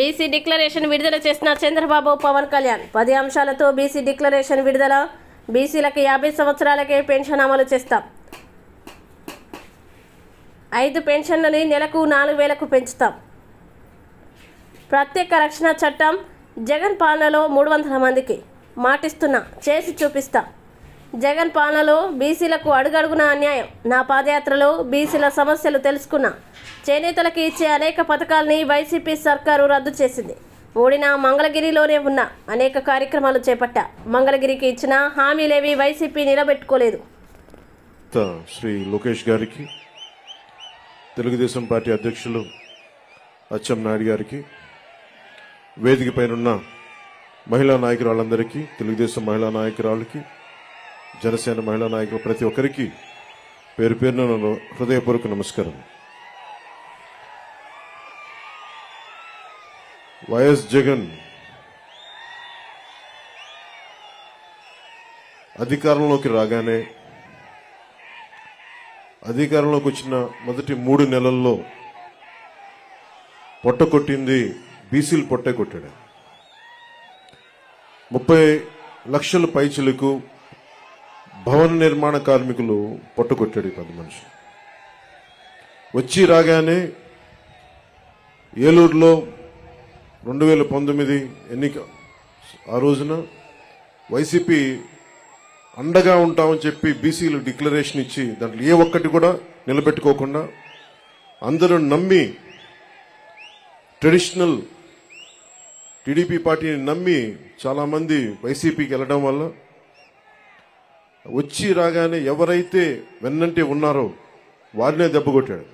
BC declaration విడుదల చేసిన చంద్రబాబు పవన్ కళ్యాణ్ 10 అంశాలతో బీసీ డిక్లరేషన్ విడుదల. బీసీలకు 50 సంవత్సరాలకే పెన్షన్ అమలు చేస్తాం. 5 పెన్షన్లని నెలకు 4,000కు పెంచుతాం. ప్రత్యేక రక్షణ చట్టం జగన్ పాలనలో 300 మందికి మాటిస్తున్నా, చేసి చూపిస్తా. జగన్ పాలనలో బీసీలకు అడుగడుగున అన్యాయం. నా పాదయాత్రలో బీసీల సమస్యలు తెలుసుకున్నా. చేనేతలకు ఇచ్చే అనేక పథకాలని వైసీపీ సర్కారు రద్దు చేసింది. ఓడిన మంగళగిరిలోనే ఉన్న అనేక కార్యక్రమాలు చేపట్టా. మంగళగిరికి ఇచ్చిన హామీలేవి వైసీపీ నిలబెట్టుకోలేదు. శ్రీ లోకేష్ గారికి, తెలుగుదేశం పార్టీ అధ్యక్షులు అచ్చెన్నాయుడు గారికి, వేదిక పైనున్న మహిళా నాయకురాళ్ళందరికీ, తెలుగుదేశం మహిళా నాయకురాళ్ళకి, జనసేన మహిళా నాయకులు ప్రతి ఒక్కరికి పేరు పేరున హృదయపూర్వక నమస్కారం. వైఎస్ జగన్ అధికారంలోకి రాగానే, అధికారంలోకి వచ్చిన మొదటి 3 నెలల్లో పొట్ట కొట్టింది బీసీలు పొట్టే కొట్టాడు. 30 లక్షల పైచిలకు భవన నిర్మాణ కార్మికులు పొట్టకొట్టాడు ఈ 10 మనిషి. వచ్చి రాగానే ఏలూరులో 2019 ఎన్నిక, ఆ రోజున వైసీపీ అండగా ఉంటామని చెప్పి బీసీలు డిక్లరేషన్ ఇచ్చి దాంట్లో ఏ ఒక్కటి కూడా నిలబెట్టుకోకుండా అందరూ నమ్మి, ట్రెడిషనల్ టీడీపీ పార్టీని నమ్మి చాలా మంది వైసీపీకి వెళ్ళడం వల్ల వచ్చి రాగానే ఎవరైతే వెన్నంటే ఉన్నారో వారినే దెబ్బకొట్టాడు.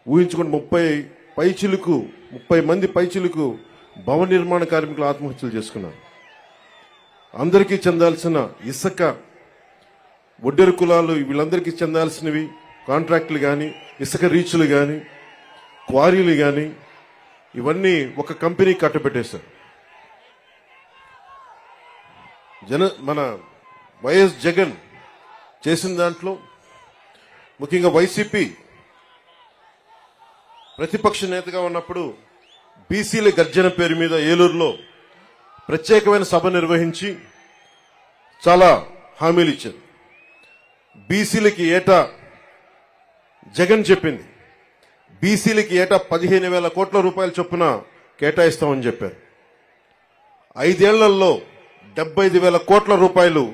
ఊహించుకుని 30 మంది పైచిలుకు భవన నిర్మాణ కార్మికులు ఆత్మహత్యలు చేసుకున్నారు. అందరికీ చెందాల్సిన ఇసుక, ఒడ్డెరు కులాలు, వీళ్ళందరికీ చెందాల్సినవి కాంట్రాక్టులు కానీ, ఇసుక రీచ్లు కానీ, క్వారీలు కానీ, ఇవన్నీ ఒక కంపెనీ కట్టబెట్టేశారు. మన వైఎస్ జగన్ చేసిన దాంట్లో ముఖ్యంగా వైసీపీ ప్రతిపక్ష నేతగా ఉన్నప్పుడు బీసీల గర్జన పేరు మీద ఏలూరులో ప్రత్యేకమైన సభ నిర్వహించి చాలా హామీలు ఇచ్చారు. బీసీలకి ఏటా జగన్ చెప్పింది, బీసీలకి ఏటా 15,000 కోట్ల రూపాయల చొప్పున కేటాయిస్తామని చెప్పారు. 5 ఏళ్లలో 75,000 కోట్ల రూపాయలు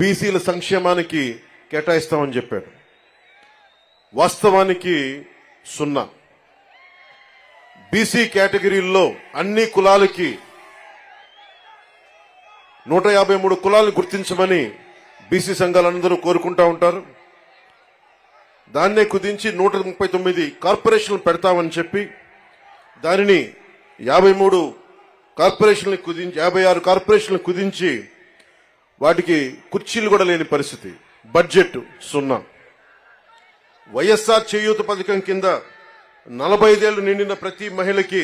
బీసీల సంక్షేమానికి కేటాయిస్తామని చెప్పాడు. వాస్తవానికి 0. బీసీ కేటగిరీల్లో అన్ని కులాలకి 153 కులాలను గుర్తించమని బీసీ సంఘాలందరూ కోరుకుంటా ఉంటారు. దాన్నే కుదించి 139 కార్పొరేషన్లు పెడతామని చెప్పి దానిని 53 కార్పొరేషన్లు కుదించి 56 కార్పొరేషన్లు కుదించి వాటికి కుర్చీలు కూడా లేని పరిస్థితి. బడ్జెట్ 0. వైఎస్ఆర్ చేయూత పథకం కింద 45 ఏళ్లు నిండిన ప్రతి మహిళకి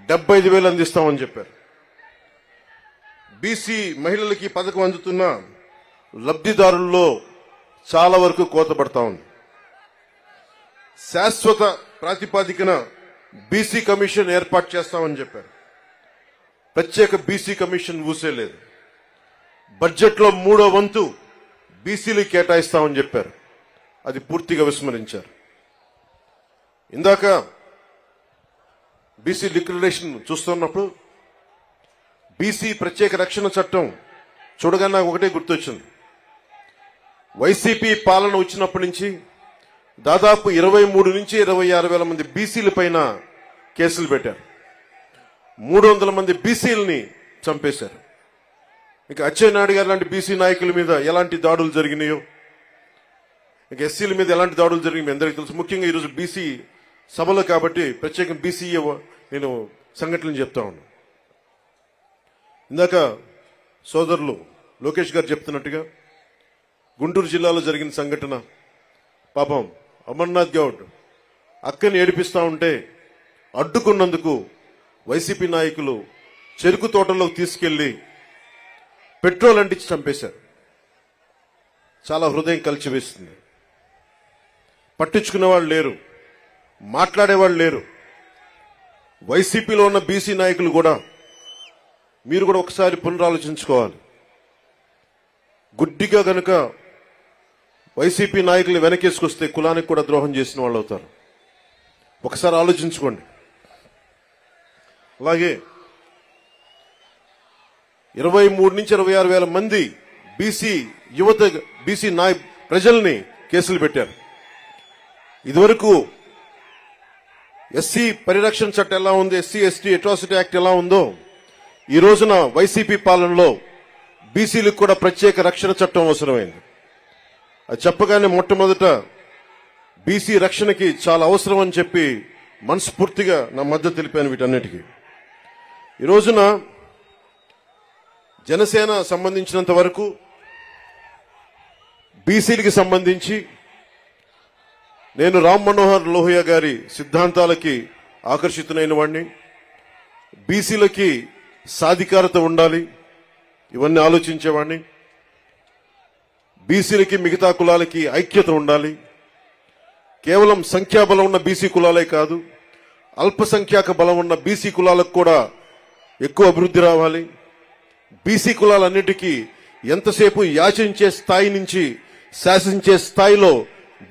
75,000 అందిస్తామని చెప్పారు. బీసీ మహిళలకి పథకం అందుతున్న లబ్ధిదారుల్లో చాలా వరకు కోత పడతా ఉంది. శాశ్వత ప్రాతిపాదికన బీసీ కమిషన్ ఏర్పాటు చేస్తామని చెప్పారు. ప్రత్యేక బీసీ కమిషన్ ఊసేలేదు. బడ్జెట్లో 3వ వంతు బీసీలు కేటాయిస్తామని చెప్పారు. అది పూర్తిగా విస్మరించారు. ఇందాక బీసీ డిక్లరేషన్ చూస్తున్నప్పుడు బీసీ ప్రత్యేక రక్షణ చట్టం చూడగానే నాకు ఒకటే గుర్తొచ్చింది. వైసీపీ పాలన వచ్చినప్పటి నుంచి దాదాపు 23 నుంచి 26 వేల మంది బీసీల పైన కేసులు పెట్టారు. 300 మంది బీసీలని చంపేశారు. ఇక అచ్చెన్నాయుడు గారు లాంటి బీసీ నాయకుల మీద ఎలాంటి దాడులు జరిగినాయో, ఇక ఎస్సీల మీద ఎలాంటి దాడులు జరిగినాయో అందరికీ తెలుసు. ముఖ్యంగా ఈరోజు బీసీ సభలో కాబట్టి ప్రత్యేకంగా బీసీ నేను సంఘటనలు చెప్తా ఉన్నాను. ఇందాక సోదరులు లోకేష్ గారు చెప్తున్నట్టుగా గుంటూరు జిల్లాలో జరిగిన సంఘటన, పాపం అమర్నాథ్ గౌడ్ అక్కని ఏడిపిస్తా ఉంటే అడ్డుకున్నందుకు వైసీపీ నాయకులు చెరుకు తోటలోకి తీసుకెళ్లి పెట్రోల్ అంటించి చంపేశారు. చాలా హృదయం కలిచివేస్తుంది. పట్టించుకునే వాళ్ళు లేరు, మాట్లాడేవాళ్ళు లేరు. వైసీపీలో ఉన్న బీసీ నాయకులు కూడా మీరు కూడా ఒకసారి పునరాలోచించుకోవాలి. గుడ్డిగా గనుక వైసీపీ నాయకులు వెనకేసుకొస్తే కులానికి కూడా ద్రోహం చేసిన వాళ్ళు అవుతారు. ఒకసారి ఆలోచించుకోండి. అలాగే 23 నుంచి 26 వేల మంది బీసీ యువత బీసీ ప్రజల్ని కేసులు పెట్టారు. ఇదివరకు ఎస్సీ పరిరక్షణ చట్టం ఎలా ఉంది, ఎస్సీ ఎస్టీ అట్రాసిటీ యాక్ట్ ఎలా ఉందో, ఈ రోజున వైసీపీ పాలనలో బీసీలకు కూడా ప్రత్యేక రక్షణ చట్టం అవసరమైంది. అది చెప్పగానే మొట్టమొదట బీసీ రక్షణకి చాలా అవసరం అని చెప్పి మనస్ఫూర్తిగా నా మద్దతు తెలిపాను వీటన్నిటికీ. ఈ రోజున జనసేన సంబంధించినంత వరకు బీసీలకి సంబంధించి నేను రామ్ మనోహర్ లోహియా గారి సిద్ధాంతాలకి ఆకర్షితునైన వాడిని. బీసీలకి సాధికారత ఉండాలి, ఇవన్నీ ఆలోచించేవాడిని. బీసీలకి మిగతా కులాలకి ఐక్యత ఉండాలి. కేవలం సంఖ్యాబలం ఉన్న బీసీ కులాలే కాదు, అల్పసంఖ్యాక బలం ఉన్న బీసీ కులాలకు కూడా ఎక్కువ అభివృద్ధి రావాలి. బీసీ కులాలన్నిటికీ ఎంతసేపు యాచించే స్థాయి నుంచి శాసించే స్థాయిలో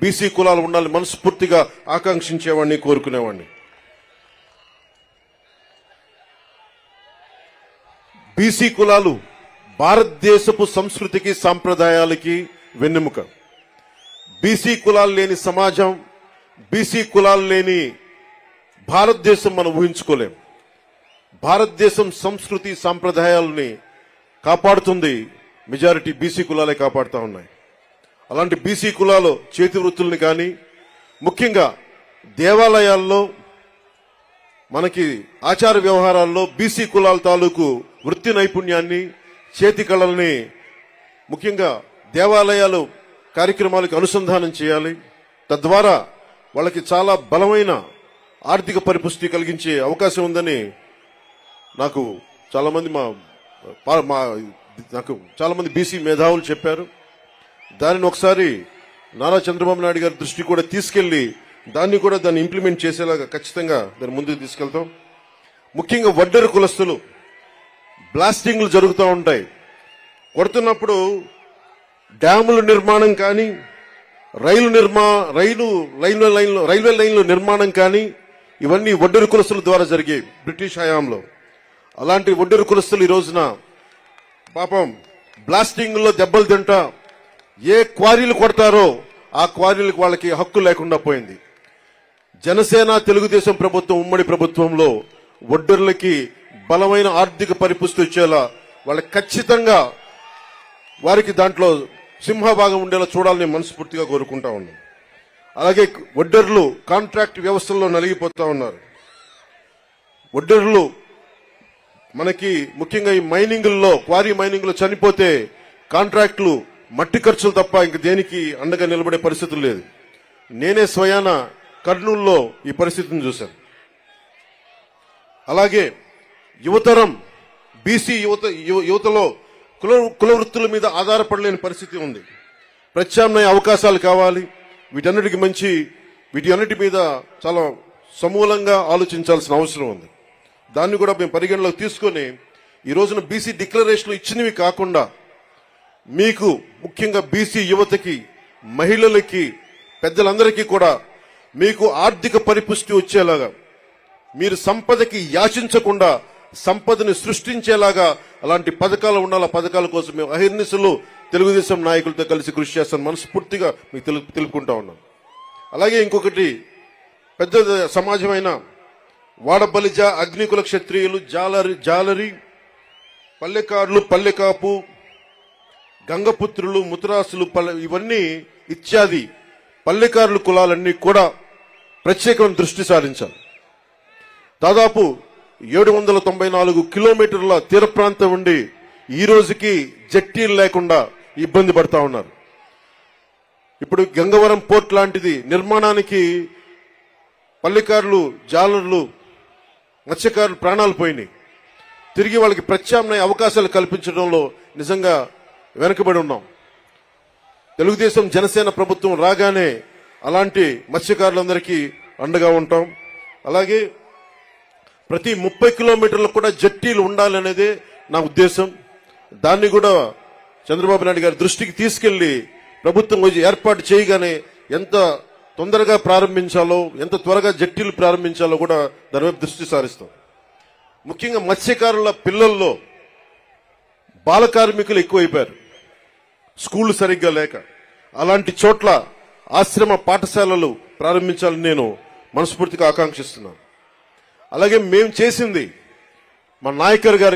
బీసీ కులాలు ఉండాలి మనస్ఫూర్తిగా ఆకాంక్షించేవాడిని, కోరుకునేవాడిని. బీసీ కులాలు భారతదేశపు సంస్కృతికి సాంప్రదాయాలకి వెన్నెముక. బీసీ కులాలు లేని సమాజం, బీసీ కులాలు లేని భారతదేశం మనం ఊహించుకోలేం. భారతదేశం సంస్కృతి సాంప్రదాయాలని కాపాడుతుంది మెజారిటీ బీసీ కులాలే కాపాడుతూ ఉన్నాయి. అలాంటి బీసీ కులాలు చేతి వృత్తుల్ని కానీ, ముఖ్యంగా దేవాలయాల్లో మనకి ఆచార వ్యవహారాల్లో బీసీ కులాల తాలూకు వృత్తి నైపుణ్యాన్ని, చేతి కళల్ని ముఖ్యంగా దేవాలయాలు కార్యక్రమాలకు అనుసంధానం చేయాలి. తద్వారా వాళ్ళకి చాలా బలమైన ఆర్థిక పరిపుష్టి కలిగించే అవకాశం ఉందని నాకు చాలా మంది బీసీ మేధావులు చెప్పారు. దానిని ఒకసారి నారా చంద్రబాబు నాయుడు గారి దృష్టి కూడా తీసుకెళ్లి దాన్ని ఇంప్లిమెంట్ చేసేలాగా ఖచ్చితంగా దాన్ని ముందుకు తీసుకెళ్తాం. ముఖ్యంగా వడ్డెర కులస్తులు బ్లాస్టింగ్లు జరుగుతూ ఉంటాయి. కొడుతున్నప్పుడు డ్యాముల నిర్మాణం కానీ, రైల్వే లైన్ల నిర్మాణం కానీ ఇవన్నీ వడ్డెర కులస్తుల ద్వారా జరిగాయి బ్రిటిష్ హయాంలో. అలాంటి వడ్డెర కులస్తులు ఈ రోజున పాపం బ్లాస్టింగ్లో దెబ్బలు తింటా ఏ క్వారీలు కొడతారో ఆ క్వారీలకు వాళ్ళకి హక్కు లేకుండా పోయింది. జనసేన తెలుగుదేశం ప్రభుత్వం ఉమ్మడి ప్రభుత్వంలో వడ్డెర్లకి బలమైన ఆర్థిక పరిపుష్టి వచ్చేలా వాళ్ళకి ఖచ్చితంగా వారికి దాంట్లో సింహభాగం ఉండేలా చూడాలని మనస్ఫూర్తిగా కోరుకుంటా ఉన్నాం. అలాగే వడ్డెర్లు కాంట్రాక్ట్ వ్యవస్థల్లో నలిగిపోతా ఉన్నారు. వడ్డెర్లు మనకి ముఖ్యంగా ఈ క్వారీ మైనింగ్ లో చనిపోతే కాంట్రాక్టులు మట్టి ఖర్చులు తప్ప ఇంక దేనికి అండగా నిలబడే పరిస్థితులు లేదు. నేనే స్వయాన కర్నూలులో ఈ పరిస్థితిని చూశాను. అలాగే యువతరం బీసీ యువతలో కుల వృత్తుల మీద ఆధారపడలేని పరిస్థితి ఉంది. ప్రత్యామ్నాయ అవకాశాలు కావాలి. వీటన్నిటి మీద చాలా సమూలంగా ఆలోచించాల్సిన అవసరం ఉంది. దాన్ని కూడా మేము పరిగణలోకి తీసుకొని ఈ రోజున బీసీ డిక్లరేషన్లు ఇచ్చినవి కాకుండా మీకు ముఖ్యంగా బీసీ యువతకి, మహిళలకి, పెద్దలందరికీ కూడా మీకు ఆర్థిక పరిపుష్టి వచ్చేలాగా, మీరు సంపదకి యాచించకుండా సంపదని సృష్టించేలాగా అలాంటి పథకాలు ఉండాలి. పథకాల కోసం మేము అహిర్నిశలు తెలుగుదేశం నాయకులతో కలిసి కృషి చేస్తాను మనస్ఫూర్తిగా మీకు తెలుపుకుంటా ఉన్నాం. అలాగే ఇంకొకటి పెద్ద సమాజమైన వాడబలిజ, అగ్నికుల క్షత్రియులు, జాలరి, పల్లెకారులు, పల్లెకాపు, గంగపుత్రులు, ముతరాసులు ఇవన్నీ ఇత్యాది పల్లెకారుల కులాలన్నీ కూడా ప్రత్యేకమైన దృష్టి సారించాలి. దాదాపు 794 కిలోమీటర్ల తీర ప్రాంతం ఉండి ఈ రోజుకి జట్టీలు లేకుండా ఇబ్బంది పడతా ఉన్నారు. ఇప్పుడు గంగవరం పోర్ట్ లాంటిది నిర్మాణానికి పల్లెకారులు, జాలర్లు, మత్స్యకారులు ప్రాణాలు పోయినాయి. తిరిగి వాళ్ళకి ప్రత్యామ్నాయ అవకాశాలు కల్పించడంలో నిజంగా వెనుకబడి ఉన్నాం. తెలుగుదేశం జనసేన ప్రభుత్వం రాగానే అలాంటి మత్స్యకారులందరికీ అండగా ఉంటాం. అలాగే ప్రతి 30 కిలోమీటర్లకు కూడా జట్టీలు ఉండాలనేదే నా ఉద్దేశం. దాన్ని కూడా చంద్రబాబు నాయుడు గారి దృష్టికి తీసుకెళ్లి ప్రభుత్వం ఏర్పాటు చేయగానే ఎంత తొందరగా ప్రారంభించాలో, ఎంత త్వరగా జట్టీలు ప్రారంభించాలో కూడా దాని వైపు దృష్టి సారిస్తాం. ముఖ్యంగా మత్స్యకారుల పిల్లల్లో బాల కార్మికులు ఎక్కువైపోయారు, స్కూళ్లు సరిగ్గా లేక. అలాంటి చోట్ల ఆశ్రమ పాఠశాలలు ప్రారంభించాలని నేను మనస్ఫూర్తిగా ఆకాంక్షిస్తున్నాను. అలాగే మేము చేసింది మా నాయకర్ గారికి